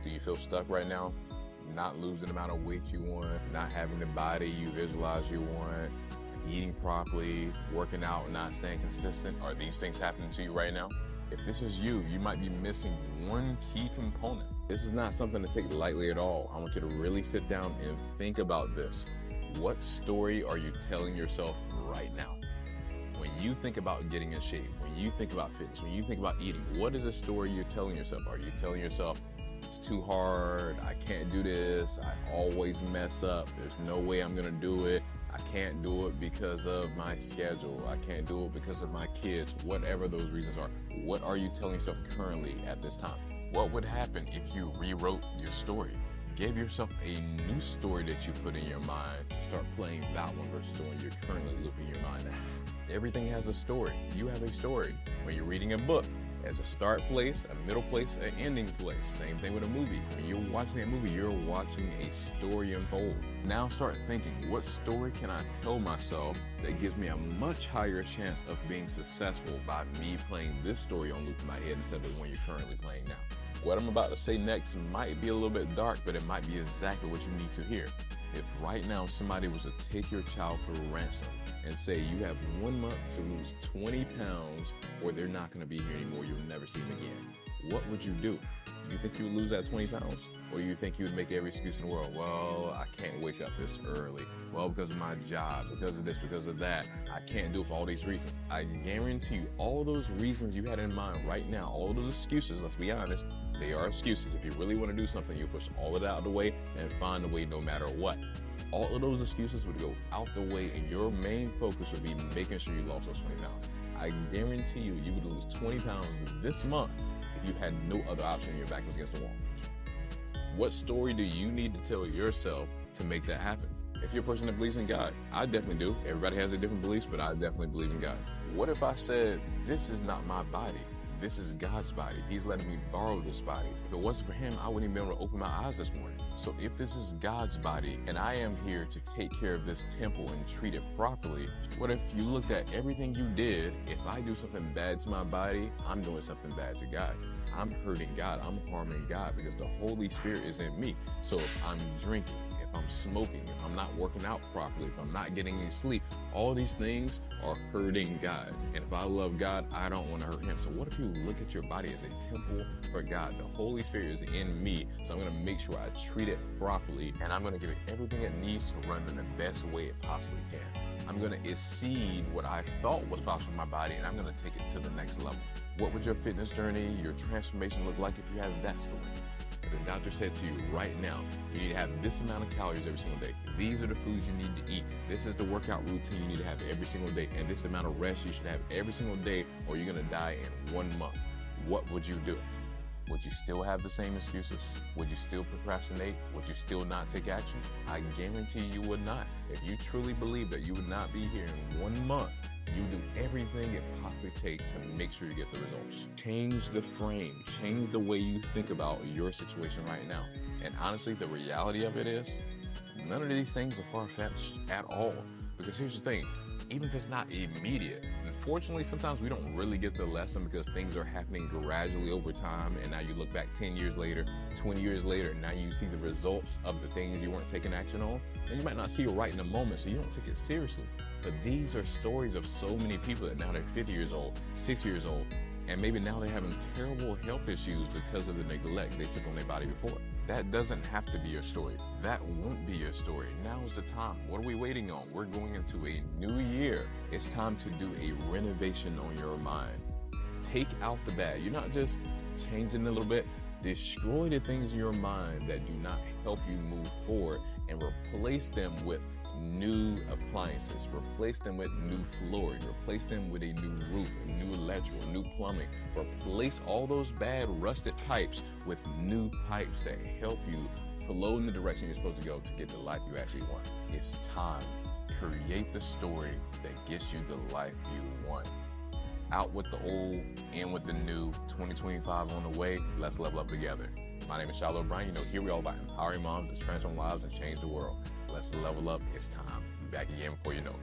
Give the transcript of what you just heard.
Do you feel stuck right now? Not losing the amount of weight you want, not having the body you visualize you want, eating properly, working out, not staying consistent? Are these things happening to you right now? If this is you, you might be missing one key component. This is not something to take lightly at all. I want you to really sit down and think about this. What story are you telling yourself right now? When you think about getting in shape, when you think about fitness, when you think about eating, what is the story you're telling yourself? Are you telling yourself, it's too hard, I can't do this, I always mess up, there's no way I'm gonna do it, I can't do it because of my schedule, I can't do it because of my kids, whatever those reasons are. What are you telling yourself currently at this time? What would happen if you rewrote your story? Gave yourself a new story that you put in your mind to start playing that one versus the one you're currently looping your mind at. Everything has a story. You have a story. When you're reading a book, there's a start place, a middle place, an ending place. Same thing with a movie. When you're watching a movie, you're watching a story unfold. Now start thinking, what story can I tell myself that gives me a much higher chance of being successful by me playing this story on loop in my head instead of the one you're currently playing now? What I'm about to say next might be a little bit dark, but it might be exactly what you need to hear. If right now somebody was to take your child for ransom and say you have 1 month to lose 20 pounds or they're not going to be here anymore, you'll never see them again, what would you do? You think you would lose that 20 pounds? Or you think you would make every excuse in the world? Well, I can't wake up this early. Well, because of my job, because of this, because of that. I can't do it for all these reasons. I guarantee you, all those reasons you had in mind right now, all those excuses, let's be honest, they are excuses. If you really want to do something, you push all of that out of the way and find a way no matter what. All of those excuses would go out the way and your main focus would be making sure you lost those 20 pounds. I guarantee you, you would lose 20 pounds this month if you had no other option and your back was against the wall. What story do you need to tell yourself to make that happen? If you're a person that believes in God, I definitely do. Everybody has their different beliefs, but I definitely believe in God. What if I said, this is not my body? This is God's body. He's letting me borrow this body. If it wasn't for him, I wouldn't even be able to open my eyes this morning. So if this is God's body and I am here to take care of this temple and treat it properly, what if you looked at everything you did? If I do something bad to my body, I'm doing something bad to God. I'm hurting God. I'm harming God because the Holy Spirit is in me. So if I'm drinking, if I'm smoking, if I'm not working out properly, if I'm not getting any sleep, all these things are hurting God. And if I love God, I don't want to hurt him. So what if you look at your body as a temple for God? The Holy Spirit is in me. So I'm going to make sure I treat it properly and I'm going to give it everything it needs to run in the best way it possibly can. I'm going to exceed what I thought was possible in my body and I'm going to take it to the next level. What would your fitness journey, your transformation look like if you had that story? If the doctor said to you right now, you need to have this amount of calories every single day. These are the foods you need to eat. This is the workout routine you need to have every single day. And this amount of rest you should have every single day or you're going to die in 1 month. What would you do? Would you still have the same excuses? Would you still procrastinate? Would you still not take action? I guarantee you would not. If you truly believe that you would not be here in 1 month, you do everything it possibly takes to make sure you get the results. Change the frame, change the way you think about your situation right now. And honestly, the reality of it is, none of these things are far-fetched at all. Because here's the thing, even if it's not immediate, unfortunately, sometimes we don't really get the lesson because things are happening gradually over time. And now you look back 10 years later, 20 years later, and now you see the results of the things you weren't taking action on. And you might not see it right in the moment, so you don't take it seriously. But these are stories of so many people that now they're 50 years old, 60 years old, and maybe now they're having terrible health issues because of the neglect they took on their body before. That doesn't have to be your story. That won't be your story. Now is the time. What are we waiting on? We're going into a new year. It's time to do a renovation on your mind. Take out the bad. You're not just changing a little bit. Destroy the things in your mind that do not help you move forward and replace them with new appliances, replace them with new flooring, replace them with a new roof, a new electrical, new plumbing. Replace all those bad rusted pipes with new pipes that help you flow in the direction you're supposed to go to get the life you actually want. It's time. Create the story that gets you the life you want. Out with the old, in with the new. 2025 on the way. Let's level up together. My name is Shiloh O'Brien. You know, here we are all about empowering moms to transform lives and change the world. Let's level up. It's time. Be back again before you know it.